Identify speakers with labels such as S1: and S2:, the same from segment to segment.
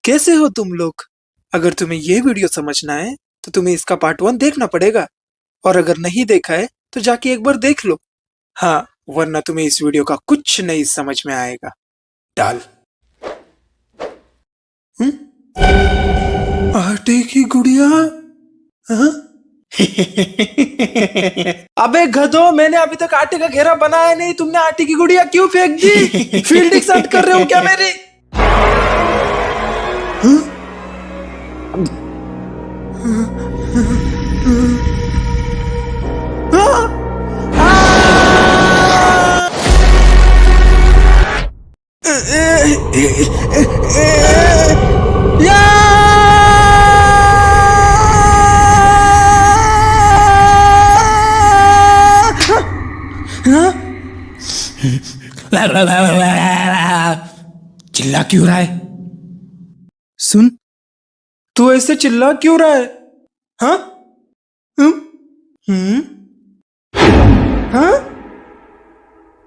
S1: कैसे हो तुम लोग? अगर तुम्हें ये वीडियो समझना है तो तुम्हें इसका पार्ट 1 देखना पड़ेगा और अगर नहीं देखा है तो जाके एक बार देख लो। हाँ, वरना तुम्हें इस वीडियो का कुछ नहीं समझ में आएगा। डाल। हम्म? आटे की गुड़िया? हाँ? अबे गधो, मैंने अभी तक आटे का घेरा बनाया नहीं, तुमने आटे की गुड़िया क्यों फेंक दी? फील्डिंग सेट कर रहे हो क्या मेरी? हाँ? चिल्ला क्यों रहा है? सुन, तू ऐसे चिल्ला क्यों रहा है? हाँ? हम्म? हम्म? हाँ?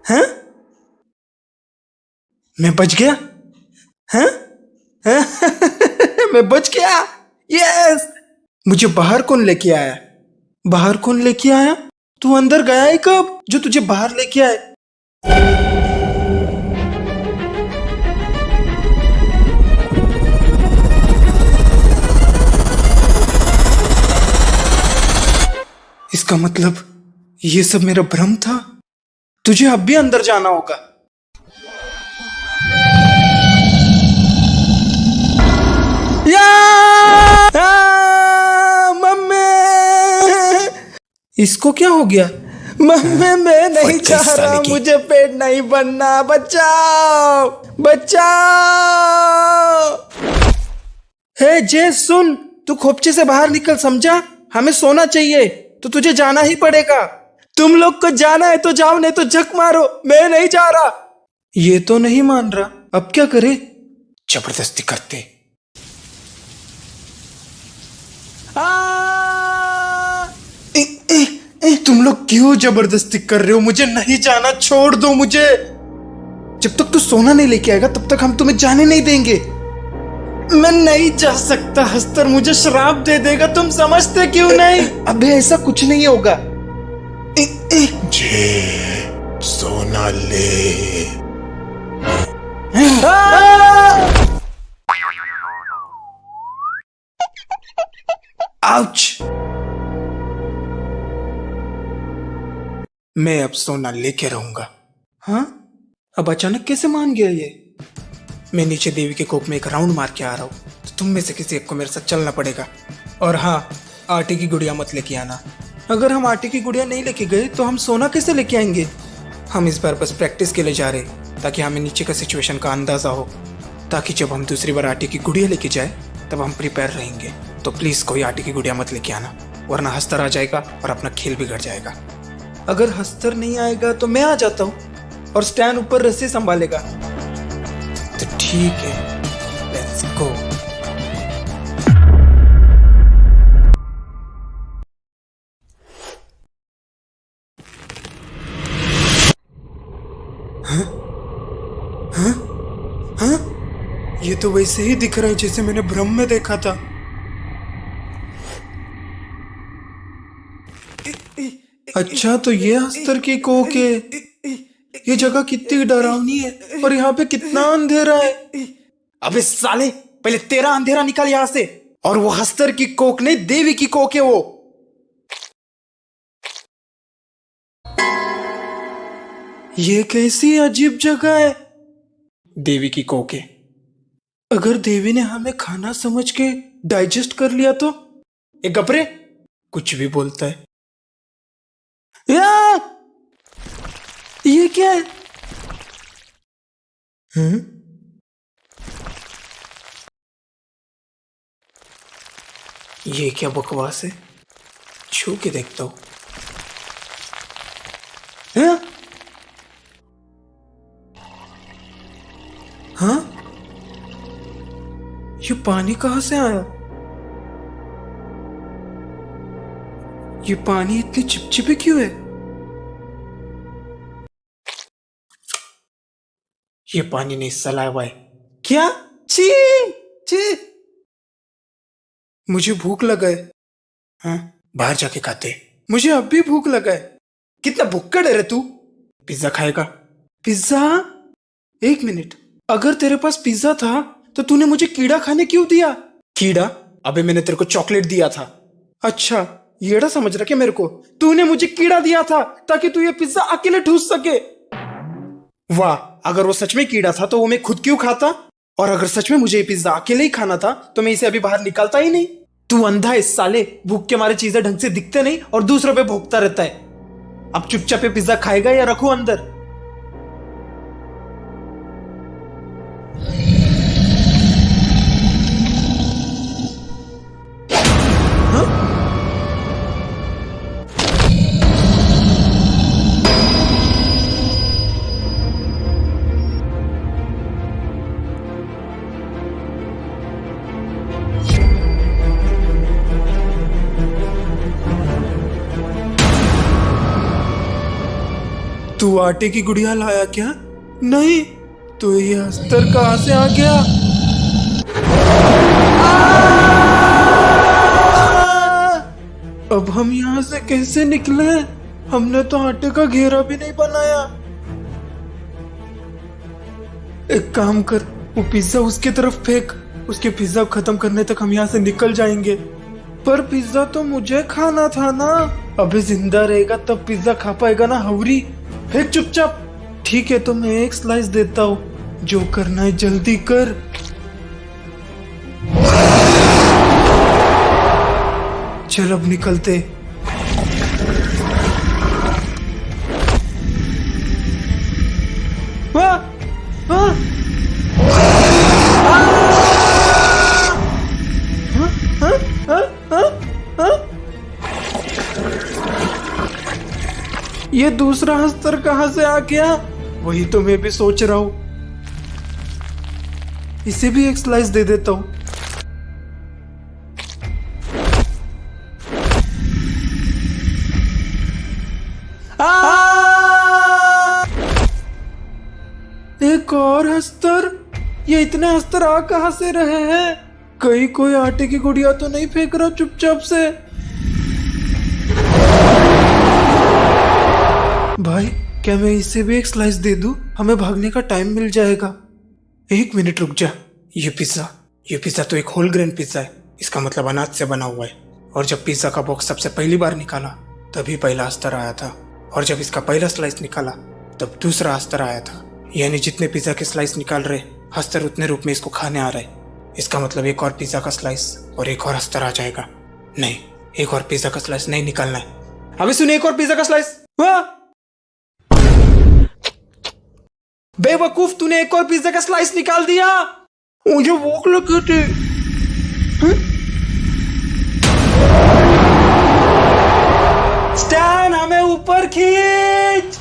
S1: हाँ? मैं बच गया? हाँ? हाँ? मैं बच गया? यस! मुझे बाहर कौन लेके आया? बाहर कौन लेके आया? तू अंदर गया है कब जो तुझे बाहर लेके आए? इसका मतलब ये सब मेरा भ्रम था। तुझे अब भी अंदर जाना होगा। मम्मी! इसको क्या हो गया? मम्मी, मैं नहीं चाह रहा, मुझे पेट नहीं बनना, बचाओ बचाओ। हे जे, सुन, तू खोपचे से बाहर निकल, समझा? हमें सोना चाहिए तो तुझे जाना ही पड़ेगा। तुम लोग को जाना है तो जाओ, नहीं तो झक मारो, मैं नहीं जा रहा। ये तो नहीं मान रहा, अब क्या करे? जबरदस्ती करते। तुम लोग क्यों जबरदस्ती कर रहे हो? मुझे नहीं जाना, छोड़ दो मुझे। जब तक तू सोना नहीं लेके आएगा तब तक हम तुम्हें जाने नहीं देंगे। मैं नहीं जा सकता, हस्तर मुझे श्राप दे देगा, तुम समझते क्यों नहीं? अबे ऐसा कुछ नहीं होगा। सोना ले। आउच! मैं अब सोना लेके रहूंगा। हाँ? अब अचानक कैसे मान गया ये? मैं नीचे देवी के कोप में एक राउंड मार के आ रहा हूँ, तो तुम में से किसी एक को मेरे साथ चलना पड़ेगा। और हाँ, आटे की गुड़िया मत लेके आना। अगर हम आटे की गुड़िया नहीं लेके गए तो हम सोना कैसे लेके आएंगे? हम इस बार बस प्रैक्टिस के लिए जा रहे, ताकि हमें नीचे का सिचुएशन का अंदाजा हो, ताकि जब हम दूसरी बार आटे की गुड़िया लेके जाए तब हम प्रिपेयर रहेंगे। तो प्लीज कोई आटे की गुड़िया मत लेके आना, वरना हस्तर आ जाएगा और अपना खेल बिगड़ जाएगा। अगर हस्तर नहीं आएगा तो मैं आ जाता हूँ और स्टैन ऊपर रस्सी संभालेगा। तो ठीक है, लेट्स गो। हाँ? हाँ? हाँ? ये तो वैसे ही दिख रहा है जैसे मैंने भ्रम में देखा था। अच्छा, तो ये अस्तर की कोक है। ये जगह कितनी डरावनी है और यहाँ पे कितना अंधेरा है। अबे साले, पहले तेरा अंधेरा निकाल यहाँ से। और वो हस्तर की कोक नहीं, देवी की कोक है वो। ये कैसी अजीब जगह है? देवी की कोक है। अगर देवी ने हमें खाना समझ के डाइजेस्ट कर लिया तो? ये गपरे कुछ भी बोलता है। या! ये क्या है? ये क्या बकवास है? छू के देखता हूं। हाँ? हाँ? ये पानी कहां से आया? ये पानी इतनी चिपचिपी क्यों है? ये पानी नहीं, सलावा है। क्या? छी! छी। मुझे भूख लगा है। हाँ, बाहर जाके खाते। मुझे अब भी भूख लगा है। कितना भुक्कड़ है रे तू। पिज्जा खाएगा? पिज्जा? एक मिनट, अगर तेरे पास पिज्जा था तो तूने मुझे कीड़ा खाने क्यों दिया? कीड़ा? अबे मैंने तेरे को चॉकलेट दिया था। अच्छा, येड़ा समझ रहा क्या मेरे को? तूने मुझे कीड़ा दिया था ताकि तू ये पिज्जा अकेले ठूस सके। वाह, अगर वो सच में कीड़ा था तो वो मैं खुद क्यों खाता? और अगर सच में मुझे ये पिज्जा अकेले ही खाना था तो मैं इसे अभी बाहर निकालता ही नहीं। तू अंधा है साले, भूख के मारे चीजें ढंग से दिखते नहीं और दूसरों पे भोंकता रहता है। अब चुपचाप ये पिज्जा खाएगा या रखो अंदर? हाँ? तू आटे की गुड़िया लाया क्या? नहीं, तो ये अस्तर कहां से आ गया? अब हम यहाँ से कैसे निकले? हमने तो आटे का घेरा भी नहीं बनाया। एक काम कर, वो पिज्जा उसके तरफ फेंक। उसके पिज्जा खत्म करने तक हम यहाँ से निकल जाएंगे। पर पिज्जा तो मुझे खाना था ना। अबे जिंदा रहेगा तब पिज्जा खा पाएगा ना हवरी। फेंक चुपचाप। ठीक है, तो मैं एक स्लाइस देता हूँ। जो करना है जल्दी कर। चल अब निकलते। वाह, वाह, हाँ, हाँ, हाँ, हाँ, हाँ? ये दूसरा अस्तर कहां से आ गया? वही तो मैं भी सोच रहा हूं। इसे भी एक स्लाइस दे देता हूं। एक और अस्तर? ये इतने अस्तर आ कहां से रहे हैं? कहीं कोई आटे की गुड़िया तो नहीं फेंक रहा चुपचाप से? भाई, क्या मैं इसे भी एक स्लाइस दे दूं? हमें भागने का टाइम मिल जाएगा। एक मिनट रुक जा। ये पिज्जा तो एक होल ग्रेन पिज्जा है। इसका मतलब अनाज से बना हुआ है। और जब पिज्जा का बॉक्स सबसे पहली बार निकाला तभी पहला अस्तर आया था। और जब इसका पहला स्लाइस निकाला तब दूसरा अस्तर आया था। यानी जितने पिज्जा के स्लाइस निकाल रहे अस्तर उतने रूप में इसको खाने आ रहे। इसका मतलब एक और पिज्जा का स्लाइस और एक और अस्तर आ जाएगा। नहीं, एक और पिज्जा का स्लाइस नहीं निकालना है। अभी सुनिए, एक और पिज्जा का स्लाइस। वाह बेवकूफ, तूने एक और पिज्जा का स्लाइस निकाल दिया। मुझे भूख लगी थी। स्टैन, हमें ऊपर खींच।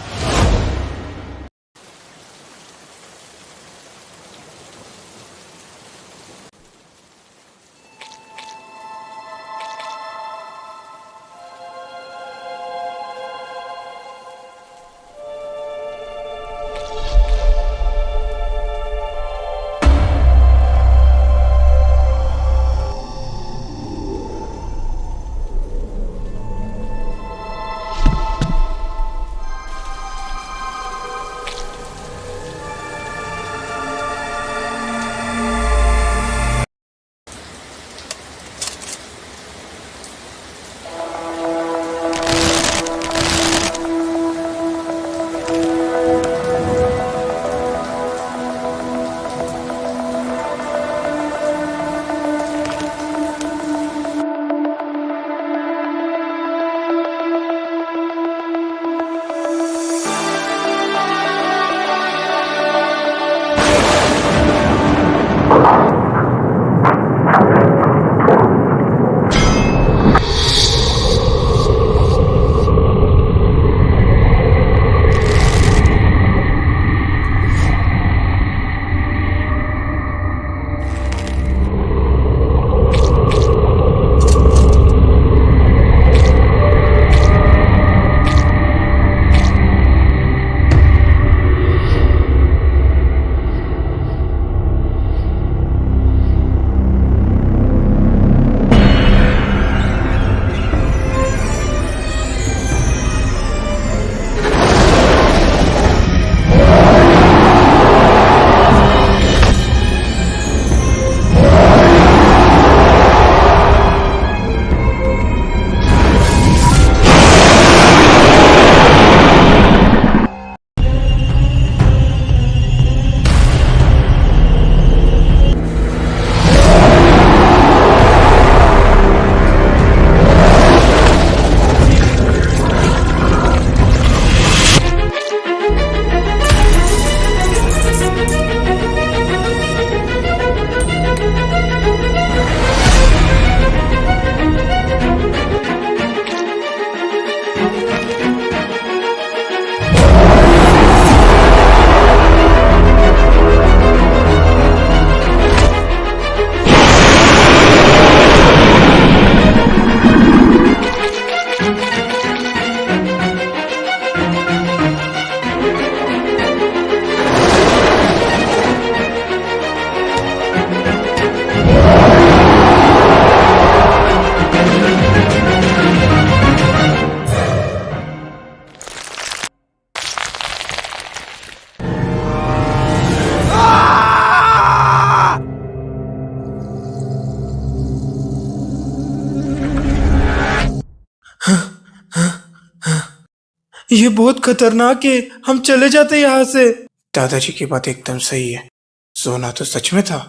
S1: ये बहुत खतरनाक है, हम चले जाते यहाँ से। दादाजी की बात एकदम सही है, सोना तो सच में था।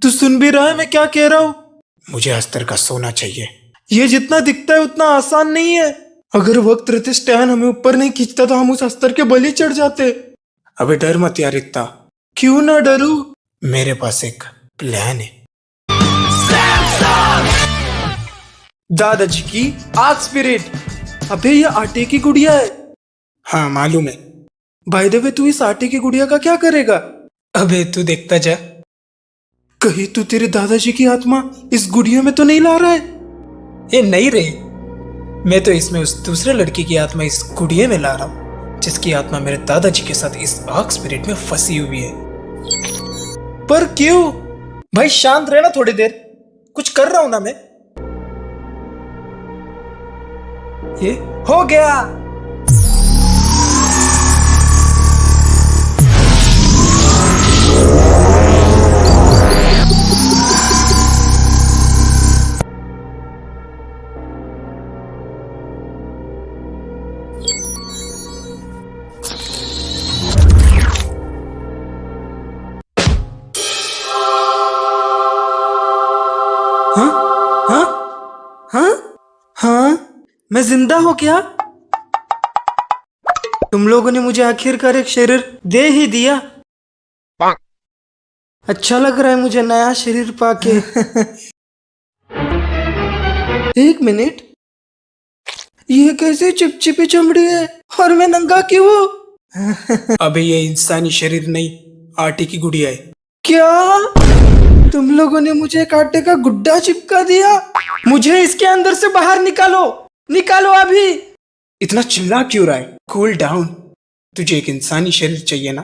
S1: तू सुन भी रहा है मैं क्या कह रहा हूँ? मुझे अस्तर का सोना चाहिए। ये जितना दिखता है उतना आसान नहीं है। अगर वक्त रहते स्टैन हमें ऊपर नहीं खींचता तो हम उस अस्तर के बलि चढ़ जाते। अबे डर मत यार इतना। क्यों ना डरू? मेरे पास एक प्लान है। दादाजी की आग स्पिरिट। अबे ये आटे की गुड़िया है। हाँ मालूम है। बाय द वे तू इस आटे की गुड़िया का क्या करेगा? अबे तू देखता जा। कहीं तू तेरे दादाजी की आत्मा इस गुड़िया में तो नहीं ला रहा है? ये नहीं रे, मैं तो इसमें उस दूसरे लड़की की आत्मा इस गुड़िया में ला रहा हूँ, जिसकी आत्मा मेरे दादाजी के साथ इस आग स्पिरिट में फंसी हुई है। पर क्यों? भाई शांत रहना थोड़ी देर, कुछ कर रहा हूं ना मैं। ये हो गया। हाँ हाँ हाँ हाँ, मैं जिंदा हो गया। तुम लोगों ने मुझे आखिरकार एक शरीर दे ही दिया। अच्छा लग रहा है मुझे नया शरीर पाके। एक मिनट, ये कैसे चिपचिपी चमड़ी है और मैं नंगा क्यों हूँ? अबे ये इंसानी शरीर नहीं, आटे की गुड़िया है। क्या तुम लोगों ने मुझे एक आटे का गुड्डा चिपका दिया? मुझे इसके अंदर से बाहर निकालो, निकालो अभी। इतना चिल्ला क्यों रहा है? Cool down. तुझे एक इंसानी शरीर चाहिए ना,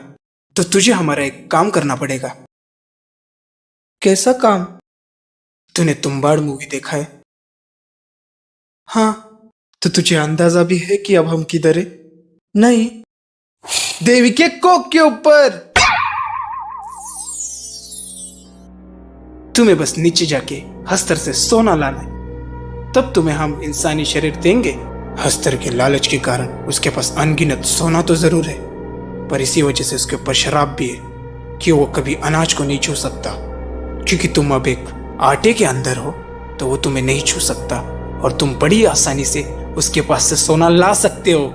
S1: तो तुझे हमारा एक काम करना पड़ेगा। कैसा काम? तूने तुम्बाड़ मूवी देखा है? हाँ, तो तुझे अंदाजा भी है कि अब हम किधर है? नहीं, देवी के कोक के ऊपर। तुम्हें बस नीचे जाके हस्तर से सोना लाना है, तब तुम्हें हम इंसानी शरीर देंगे। हस्तर के लालच के कारण उसके पास अनगिनत सोना तो जरूर है, पर इसी वजह से उसके ऊपर शराब भी है कि वो कभी अनाज को नहीं छू सकता। क्योंकि तुम अब एक आटे के अंदर हो तो वो तुम्हें नहीं छू सकता, और तुम बड़ी आसानी से उसके पास से सोना ला सकते हो।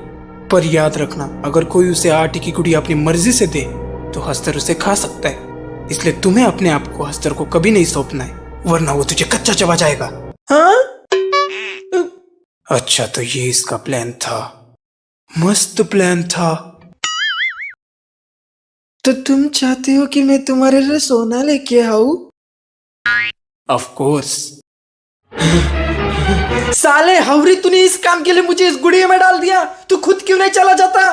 S1: पर याद रखना, अगर कोई उसे आटे की गुड़िया अपनी मर्जी से दे तो हस्तर उसे खा सकता है। इसलिए तुम्हें अपने आप को हस्तर को कभी नहीं सौंपना है, वरना वो तुझे कच्चा चबा जाएगा। हाँ? अच्छा, तो ये इसका प्लान था। मस्त प्लान था। तो तुम चाहते हो कि मैं तुम्हारे लिए सोना लेके आऊं? Of course. साले हवरी, तूने इस काम के लिए मुझे इस गुड़िया में डाल दिया। तू खुद क्यों नहीं चला जाता?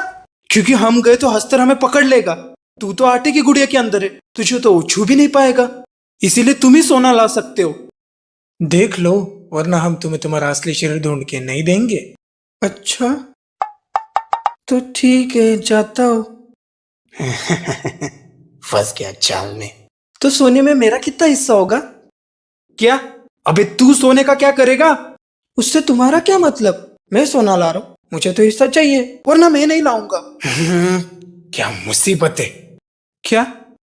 S1: क्योंकि हम गए तो हस्तर हमें पकड़ लेगा। तू तो आटे की गुड़िया के अंदर है, तुझे तो छू भी नहीं पाएगा। इसीलिए तुम ही सोना ला सकते हो। देख लो, वरना हम तुम्हें तुम्हारा असली शरीर ढूंढ के नहीं देंगे। अच्छा, तो ठीक है, जाता हूँ। फंस गया जाल में। तो सोने में मेरा कितना हिस्सा होगा? क्या? अबे तू सोने का क्या करेगा? उससे तुम्हारा क्या मतलब? मैं सोना ला रहा हूँ, मुझे तो हिस्सा चाहिए, वरना मैं नहीं लाऊंगा। क्या मुसीबत है? क्या?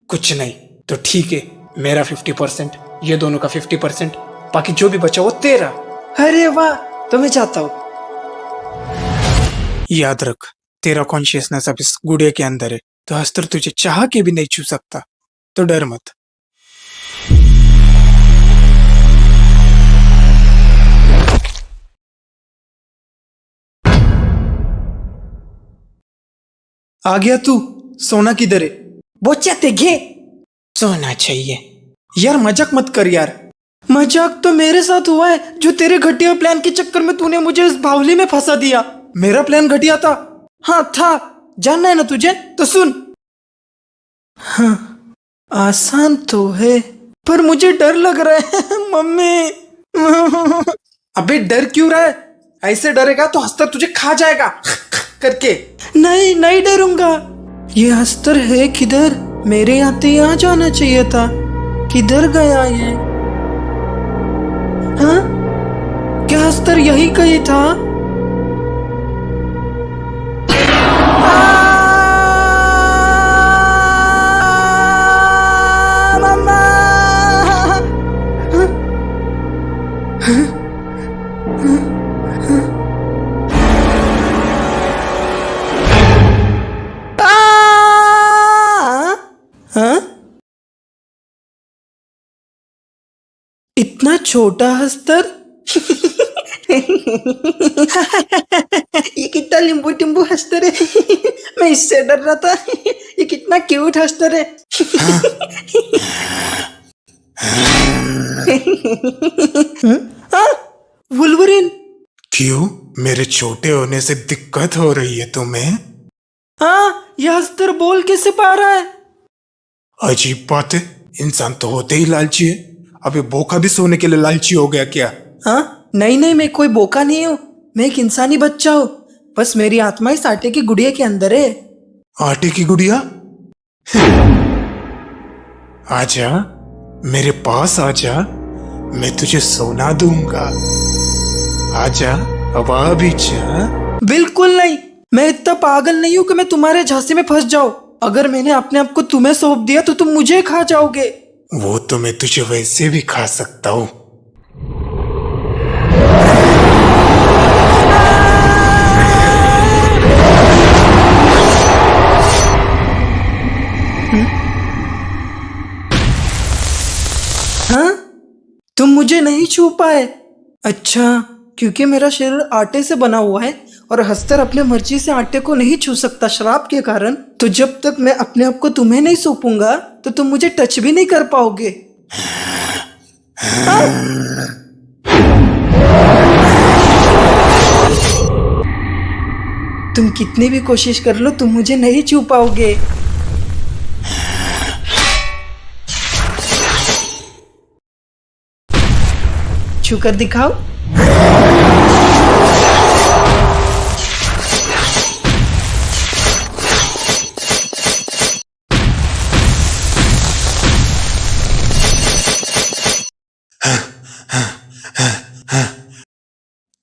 S1: कुछ नहीं, तो ठीक है, मेरा 50%, ये दोनों का 50%, बाकी जो भी बचा वो तेरा। अरे वाह, तो मैं चाहता हूँ। याद रख, तेरा कॉन्शियसनेस अब इस गुड़िया के अंदर है, तो हस्तर तुझे चाह के भी नहीं छू सकता, तो डर मत। आ गया तू? सोना किधर है? बोचा घे। सोना चाहिए। यार मजाक मत कर यार। मजाक तो मेरे साथ हुआ है, जो तेरे घटिया प्लान के चक्कर में तूने मुझे इस बावली में फंसा दिया। मेरा प्लान घटिया था? हाँ था, जानना है ना तुझे? तो सुन। हाँ, आसान तो है, पर मुझे डर लग रहा है। मम्मी। अबे डर क्यों रहा है? ऐसे डरेगा तो हस्तर तुझे खा जाएगा करके। नहीं, नहीं डरूंगा। ये हस्तर है किधर? मेरे आते यहाँ जाना चाहिए था। किधर गया ये? हाँ, क्या हस्तर यही कहीं था? इतना छोटा हस्तर। ये कितना लिंबू टिम्बू हस्तर है। मैं इससे डर रहा था। ये कितना क्यूट हस्तर है। वुल्वरीन।
S2: क्यों, मेरे छोटे होने से दिक्कत हो रही है तुम्हें?
S1: हाँ, यह हस्तर बोल कैसे पा रहा है?
S2: अजीब बात है, इंसान तो होते ही लालची है। अबे बोका भी सोने के लिए लालची हो गया क्या?
S1: हाँ, नहीं नहीं, मैं कोई बोका नहीं हूँ। मैं एक इंसानी बच्चा हूँ। बस मेरी आत्मा इस आटे की गुड़िया के अंदर है।
S2: आटे की गुड़िया? आजा, मेरे पास आजा, मैं तुझे सोना दूंगा। आजा, अब आ भी जा।
S1: बिल्कुल नहीं, मैं इतना पागल नहीं हूँ कि मैं तुम्हारे झांसे में फंस जाऊं। अगर मैंने अपने आप को तुम्हें सौंप दिया तो तुम मुझे खा जाओगे।
S2: वो तो मैं तुझे वैसे भी खा सकता हूँ।
S1: हाँ, तुम मुझे नहीं छू पाए। अच्छा, क्योंकि मेरा शरीर आटे से बना हुआ है और हस्तर अपने मर्जी से आटे को नहीं छू सकता श्राप के कारण, तो जब तक मैं अपने आप को तुम्हें नहीं सौंपूंगा तो तुम मुझे टच भी नहीं कर पाओगे। तुम कितनी भी कोशिश कर लो, तुम मुझे नहीं छू पाओगे। छू कर दिखाओ।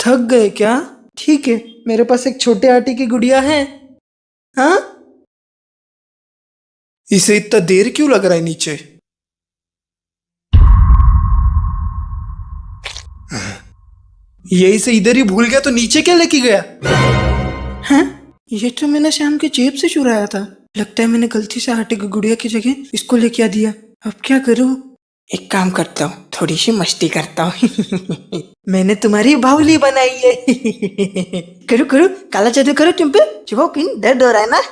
S1: थक गए क्या? ठीक है, मेरे पास एक छोटे आटे की गुड़िया है। हाँ, इसे इतना देर क्यों लग रहा है नीचे? ये इसे इधर ही भूल गया तो नीचे क्या लेके गया? हैं? ये तो मैंने श्याम के जेब से चुराया था। लगता है मैंने गलती से आटे की गुड़िया की जगह इसको लेके आ दिया। अब क्या करूं? एक काम करता हूँ, थोड़ी सी मस्ती करता हूँ। मैंने तुम्हारी बाहुली बनाई है। करो करो, काला जादू करो तुम पे। जो किन दर्द हो रहा है ना।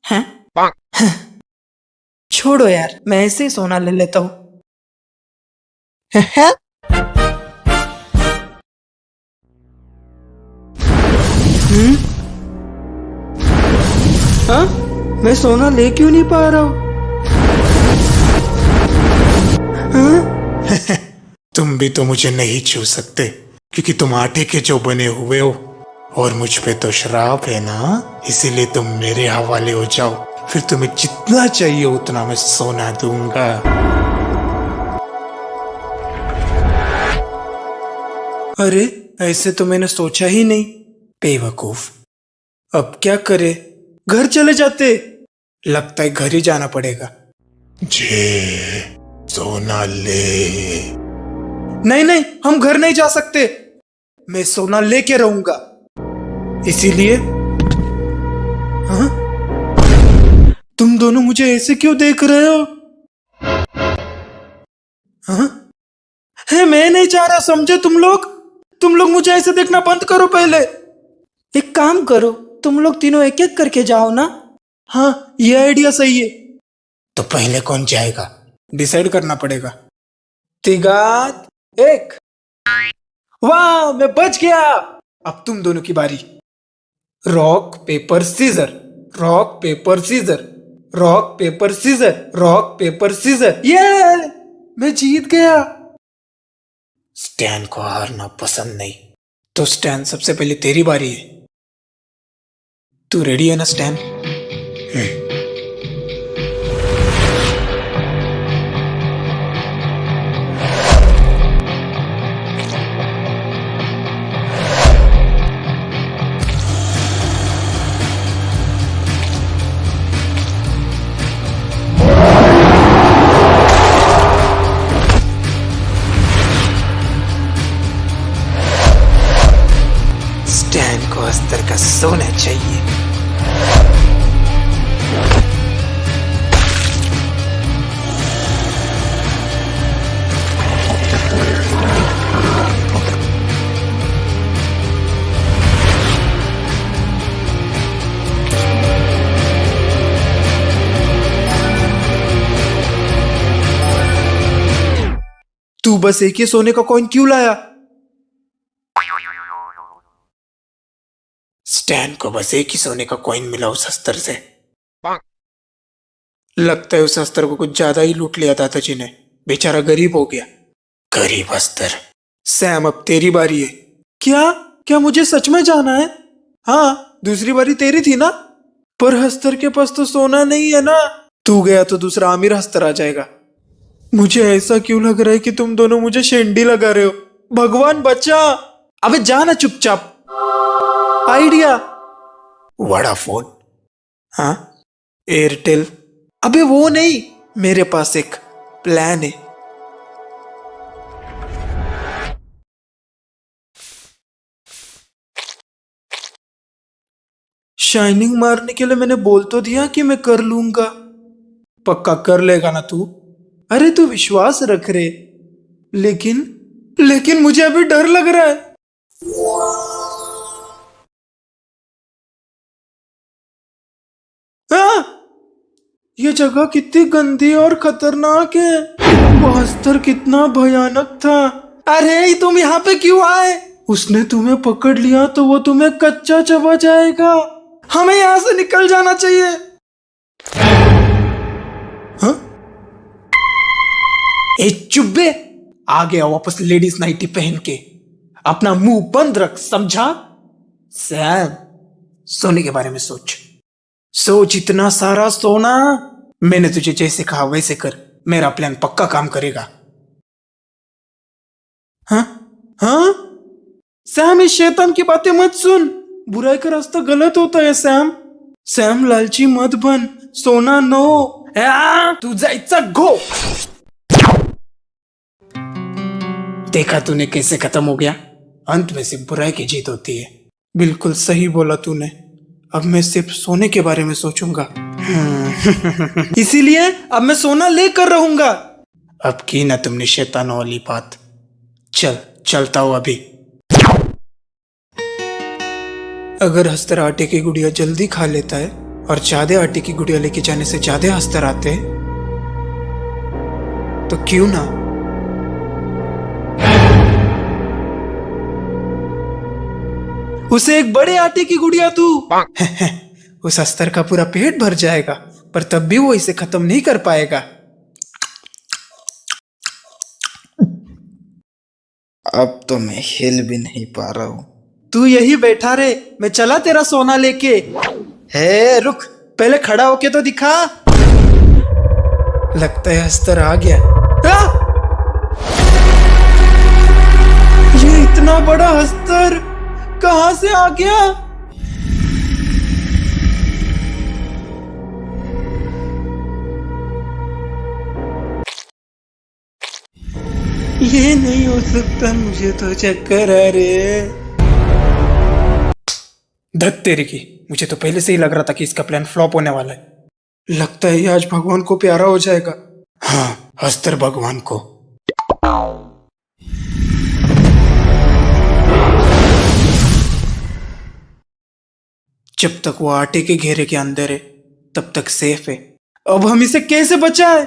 S1: हाँ? छोड़ो यार, मैं ऐसे ही सोना ले लेता हूँ। हाँ? मैं सोना ले क्यों नहीं पा रहा हूँ?
S2: तुम भी तो मुझे नहीं छू सकते क्योंकि तुम आटे के जो बने हुए हो, और मुझ पे तो श्राप है ना, इसीलिए तुम मेरे हवाले हो जाओ। फिर तुम्हें जितना चाहिए उतना मैं सोना दूंगा।
S1: अरे, ऐसे तो मैंने सोचा ही नहीं। बेवकूफ। अब क्या करे? घर चले जाते। लगता है घर ही जाना पड़ेगा।
S2: जे सोना ले।
S1: नहीं नहीं, हम घर नहीं जा सकते। मैं सोना लेके रहूंगा। इसीलिए हाँ? तुम दोनों मुझे ऐसे क्यों देख रहे हो? हाँ? है, मैं नहीं चाह रहा, समझे तुम लोग? तुम लोग मुझे ऐसे देखना बंद करो पहले। एक काम करो, तुम लोग तीनों एक एक करके जाओ ना। हाँ, ये आइडिया सही है।
S2: तो पहले कौन जाएगा?
S1: डिसाइड करना पड़ेगा। 3 1। वाह, मैं बच गया। अब तुम दोनों की बारी। Rock paper scissor, rock paper scissor, rock paper scissor, rock paper scissor. ये मैं जीत गया।
S2: स्टैन को हारना पसंद नहीं।
S1: तो स्टैन, सबसे पहले तेरी बारी है। तू रेडी है ना स्टैन?
S2: स्टैन को अस्तर का सोना चाहिए।
S1: तू बस एक ही सोने का कॉइन क्यों लाया?
S2: स्टैन को बस एक ही सोने का कॉइन मिला उस अस्तर से।
S1: लगता है उस अस्तर को कुछ ज्यादा ही लूट लिया दादाजी ने, बेचारा गरीब हो गया।
S2: गरीब अस्तर।
S1: सैम अब तेरी बारी है। क्या क्या मुझे सच में जाना है? हाँ, दूसरी बारी तेरी थी ना। पर हस्तर के पास तो सोना नहीं है ना। तू गया तो दूसरा आमिर हस्तर आ जाएगा। मुझे ऐसा क्यों लग रहा है कि तुम दोनों मुझे शेंडी लगा रहे हो। भगवान बचा। अबे जाना चुपचाप। आइडिया।
S2: वोडाफोन।
S1: हाँ, एयरटेल। अबे वो नहीं, मेरे पास एक प्लान है। शाइनिंग मारने के लिए मैंने बोल तो दिया कि मैं कर लूंगा। पक्का कर लेगा ना तू? अरे तू विश्वास रख रे। लेकिन मुझे अभी डर लग रहा है। हाँ! ये जगह कितनी गंदी और खतरनाक है। वो अस्तर कितना भयानक था। अरे तुम यहाँ पे क्यों आए? उसने तुम्हें पकड़ लिया तो वो तुम्हें कच्चा चबा जाएगा। हमें यहाँ से निकल जाना चाहिए। हाँ? ए चुप बे। आ गया वापस लेडीज नाइटी पहन के। अपना मुंह बंद रख, समझा? सैम, सोने के बारे में सोच। सोच इतना सारा सोना। मैंने तुझे जैसे कहा वैसे कर, मेरा प्लान पक्का काम करेगा। हाँ हाँ सैम, इस शैतान की बातें मत सुन। बुराई का रास्ता गलत होता है सैम। सैम लालची मत बन। सोना नो। तू जायचा घो। देखा तूने कैसे खत्म हो गया? अंत में सिर्फ बुराई की जीत होती है। बिल्कुल सही बोला तूने। अब मैं सिर्फ सोने के बारे में सोचूंगा। इसीलिए अब मैं सोना लेकर रहूंगा। अब की ना तुमने शैतानों वाली बात। चलता हूं अभी। अगर हस्तर आटे की गुड़िया जल्दी खा लेता है और ज्यादा आटे की गुड़िया लेके जाने से ज्यादा हस्तर आते हैं, तो क्यों ना उसे एक बड़े आटे की गुड़िया तू। उस अस्तर का पूरा पेट भर जाएगा, पर तब भी वो इसे खत्म नहीं कर पाएगा।
S3: अब तो मैं हिल भी नहीं पा रहा हूँ।
S1: तू यही बैठा रहे, मैं चला तेरा सोना लेके। हे रुक, पहले खड़ा होके तो दिखा। लगता है अस्तर आ गया। ये इतना बड़ा अस्तर कहां से आ गया? ये नहीं हो सकता, मुझे तो चक्कर आ रहे। धत तेरी की, मुझे तो पहले से ही लग रहा था कि इसका प्लान फ्लॉप होने वाला है। लगता है ये आज भगवान को प्यारा हो जाएगा।
S2: हाँ, अस्तर भगवान को।
S1: जब तक वो आटे के घेरे के अंदर है तब तक सेफ है। अब हम इसे कैसे बचाएं?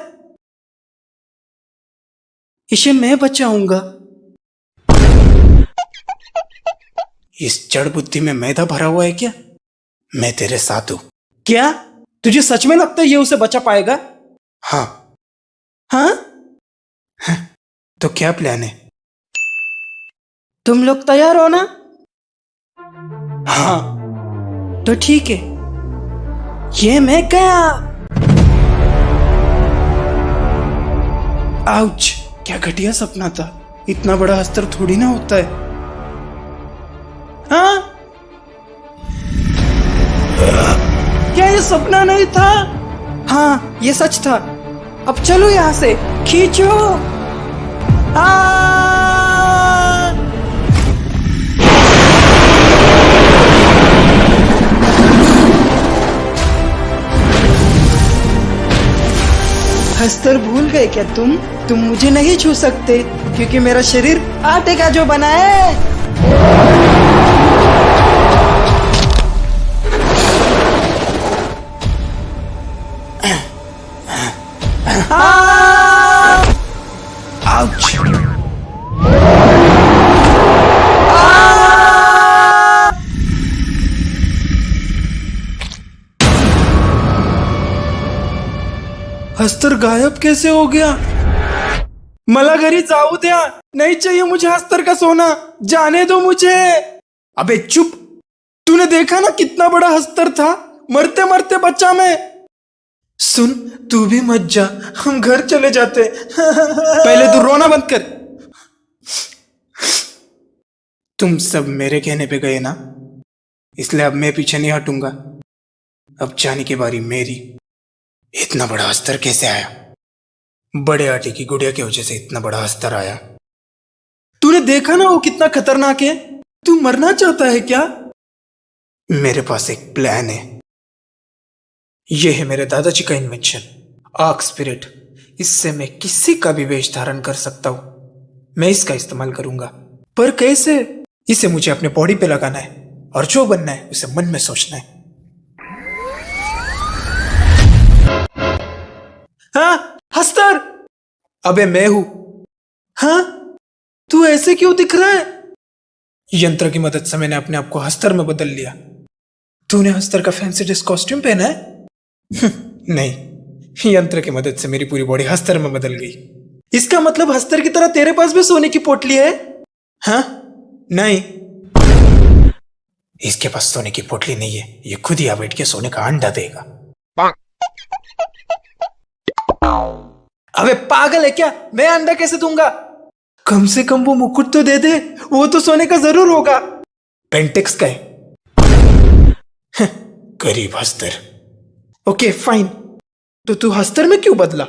S1: इसे मैं बचाऊंगा।
S2: इस जड़ बुद्धि में मैदा भरा हुआ है क्या? मैं तेरे साथ हूं।
S1: क्या तुझे सच में लगता है ये उसे बचा पाएगा?
S2: हाँ।
S1: हाँ?
S2: तो क्या प्लान है?
S1: तुम लोग तैयार हो ना?
S2: हाँ।
S1: तो ठीक है, ये मैं गया। आउच, क्या घटिया सपना था। इतना बड़ा अस्तर थोड़ी ना होता है। हाँ? क्या ये सपना नहीं था? हाँ, ये सच था। अब चलो यहां से, खींचो। अस्तर भूल गए क्या तुम मुझे नहीं छू सकते, क्योंकि मेरा शरीर आटे का जो बना है। आउच! हस्तर गायब कैसे हो गया? मला घरी जाऊ द्या, नहीं चाहिए मुझे हस्तर का सोना, जाने दो मुझे। अबे चुप, तूने देखा ना कितना बड़ा हस्तर था, मरते मरते बचा मैं। सुन, तू भी मत जा, हम घर चले जाते। पहले तू रोना बंद कर। तुम सब मेरे कहने पे गए ना, इसलिए अब मैं पीछे नहीं हटूंगा। अब जाने की बारी मेरी। इतना बड़ा अस्तर कैसे आया? बड़े आटे की गुड़िया की वजह से इतना बड़ा अस्तर आया। तूने देखा ना वो कितना खतरनाक है? तू मरना चाहता है क्या? मेरे पास एक प्लान है। यह है मेरे दादाजी का इन्वेंशन, आर्क स्पिरिट। इससे मैं किसी का भी वेश धारण कर सकता हूं। मैं इसका इस्तेमाल करूंगा, पर कैसे? इसे मुझे अपने बॉडी पे लगाना है और जो बनना है उसे मन में सोचना है। हाँ, हस्तर। अबे मैं हूं। हाँ, तू ऐसे क्यों दिख रहा है? यंत्र की मदद से मैंने अपने आप को हस्तर में बदल लिया। तूने हस्तर का फैंसी ड्रेस कॉस्ट्यूम पहना है? नहीं, यंत्र की मदद से मेरी पूरी बॉडी हस्तर में बदल गई। इसका मतलब हस्तर की तरह तेरे पास भी सोने की पोटली है? हाँ? नहीं, इसके पास सोने की पोटली नहीं है, ये खुद ही आ बैठ के सोने का अंडा देगा। अबे पागल है क्या? मैं अंडा कैसे दूंगा? कम से कम वो मुकुट तो दे दे, वो तो सोने का जरूर होगा। पेंटेक्स का है। गरीब हस्तर। ओके फाइन, तो तू हस्तर में क्यों बदला?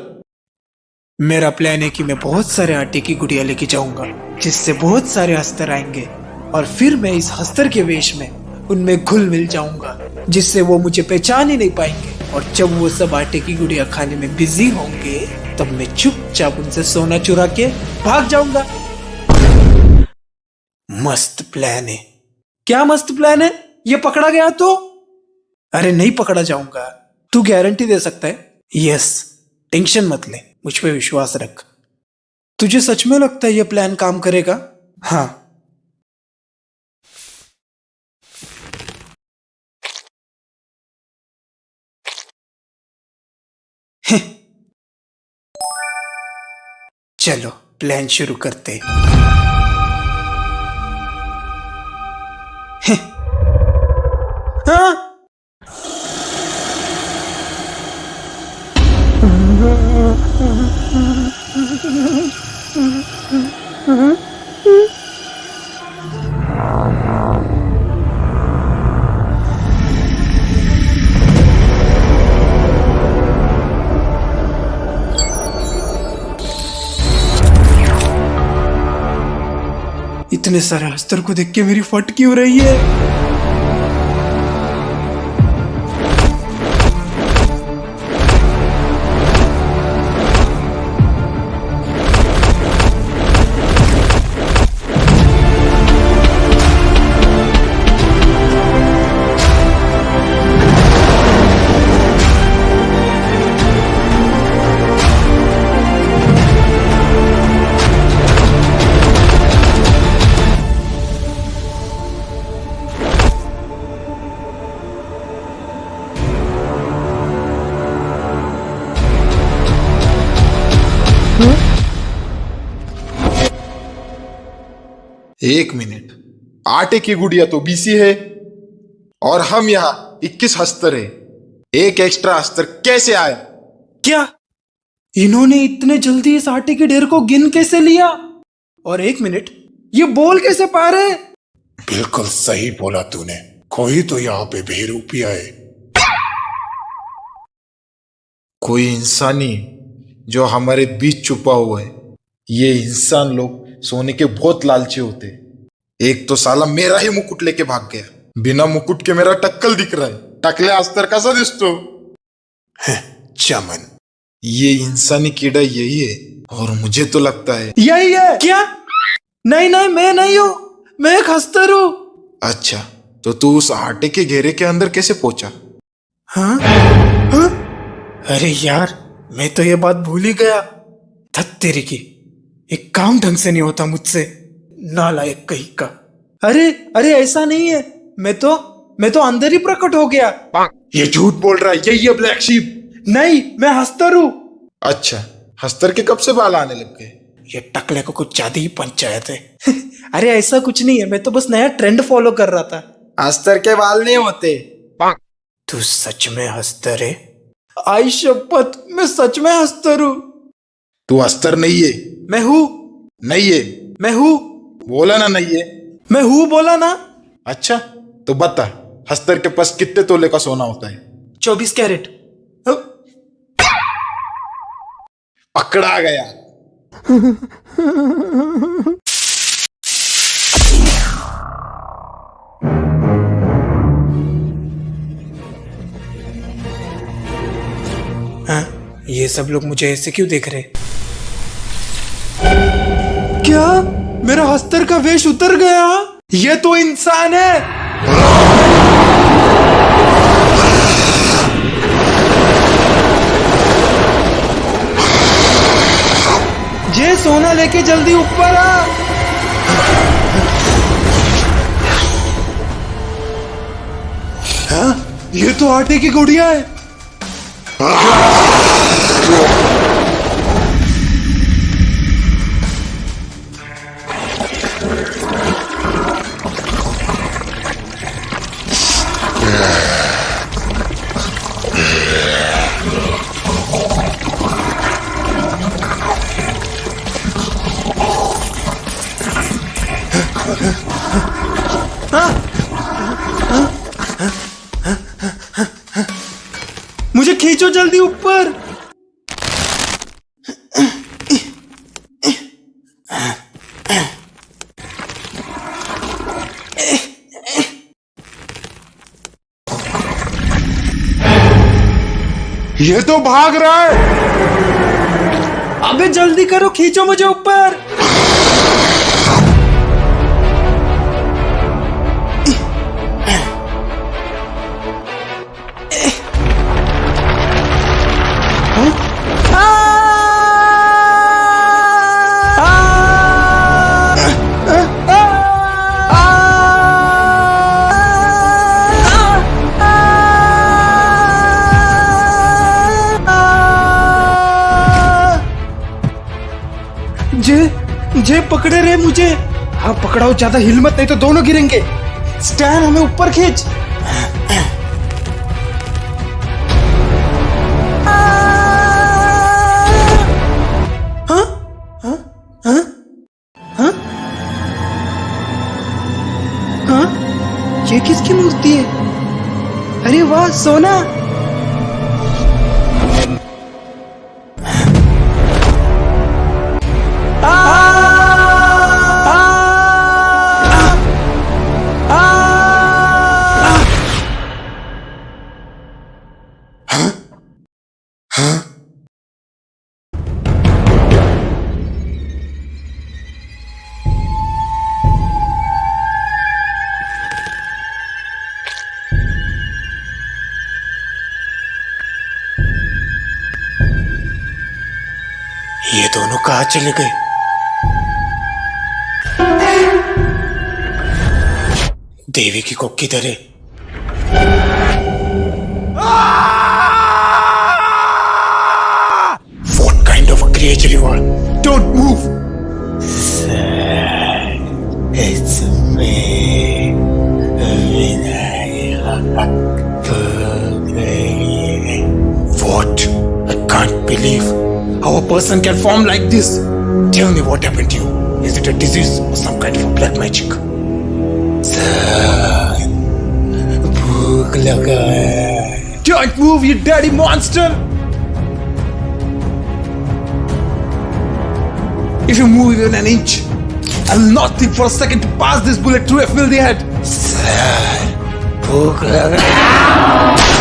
S1: मेरा प्लान है कि मैं बहुत सारे आटे की गुड़िया लेके जाऊंगा, जिससे बहुत सारे हस्तर आएंगे, और फिर मैं इस हस्तर के वेश में उनमें घुल मिल जाऊंगा, जिससे वो मुझे पहचान ही नहीं पाएंगे। और जब वो सब आटे की गुड़िया खाने में बिजी होंगे, तब मैं चुपचाप उनसे सोना चुरा के भाग जाऊंगा। मस्त प्लान है। क्या मस्त प्लान है? ये पकड़ा गया तो? अरे नहीं पकड़ा जाऊंगा। तू गारंटी दे सकता है? यस, टेंशन मत ले, मुझ पे विश्वास रख। तुझे सच में लगता है ये प्लान काम करेगा? हाँ। चलो प्लान शुरू करते हैं। हाँ? इतने सारे अस्तर को देख के मेरी फट क्यों रही है?
S4: एक मिनट, आटे की गुड़िया तो बीसी है और हम यहाँ 21 हस्तर है। एक एक्स्ट्रा हस्तर कैसे आया?
S1: क्या इन्होंने इतने जल्दी इस आटे के ढेर को गिन कैसे लिया? और एक मिनट, ये बोल कैसे पा रहे?
S2: बिल्कुल सही बोला तूने, कोई तो यहाँ पे बेरूपिया है।
S4: कोई इंसानी जो हमारे बीच छुपा हुआ है। ये इंसान लोग सोने के बहुत लालची होते। एक तो साला मेरा ही मुकुट लेके भाग गया, बिना मुकुट के मेरा टक्कल दिख रहा है। टकल्या अस्तर कसा दिसतो?
S2: चमन,
S4: ये इंसानी कीड़ा यही है, और मुझे तो लगता है
S1: यही है। क्या? नहीं नहीं, मैं नहीं हूं, मैं एक हस्तर हूं।
S4: अच्छा, तो तू उस आटे के घेरे के अंदर कैसे पहुंचा?
S1: हाँ? हाँ? अरे यार, मैं तो ये बात भूल ही गया। धत तेरी की, एक काम ढंग से नहीं होता मुझसे, नालायक कहीं का। अरे अरे, ऐसा नहीं है, मैं तो अंदर ही प्रकट हो गया।
S4: ये झूठ बोल रहा है, यही है ब्लैक शीप।
S1: नहीं, मैं हस्तर हूं।
S4: अच्छा, हस्तर के कब से बाल आने लग गए?
S1: ये टकले को कुछ ज्यादा ही पंचायत है। अरे ऐसा कुछ नहीं है, मैं तो बस नया ट्रेंड फॉलो कर रहा था।
S3: अस्तर के बाल नहीं होते।
S1: तू सच में हस्तर है? आई शपथ, मैं सच में हस्तर हूँ।
S4: तू हस्तर नहीं है।
S1: मैं हूँ।
S4: नहीं है।
S1: मैं हूँ।
S4: बोला ना नहीं है।
S1: मैं हूँ बोला ना।
S4: अच्छा, तो बता, हस्तर के पास कितने तोले का सोना होता है?
S1: 24 कैरेट।
S4: पकड़ा गया।
S1: हाँ, ये सब लोग मुझे ऐसे क्यों देख रहे? क्या मेरा हस्तर का वेश उतर गया? ये तो इंसान है। ये सोना लेके जल्दी ऊपर आ। हाँ, ये तो आटे की गुड़िया है। मुझे खींचो जल्दी ऊपर।
S4: ये तो भाग रहा है।
S1: अबे जल्दी करो, खींचो मुझे ऊपर। जे पकड़े रे मुझे। हाँ पकड़ाओ, ज्यादा हिल मत, नहीं तो दोनों गिरेंगे। स्टैन, हमें ऊपर खींच। हाँ हाँ हाँ हाँ हाँ, ये किसकी मूर्ति है? अरे वाह, सोना। ये दोनों कहाँ चले गए? देवी की कोख किधर है? What kind of a creature you are? Don't move! It's me, What? I can't believe how a person can form like this. Tell me what happened to you. Is it a disease or some kind of a black magic? भूख लगा है। Don't move, you dirty monster! If you move even an inch, I'll not think for a second to pass this bullet through a filthy head. Sir, भूख लगा है।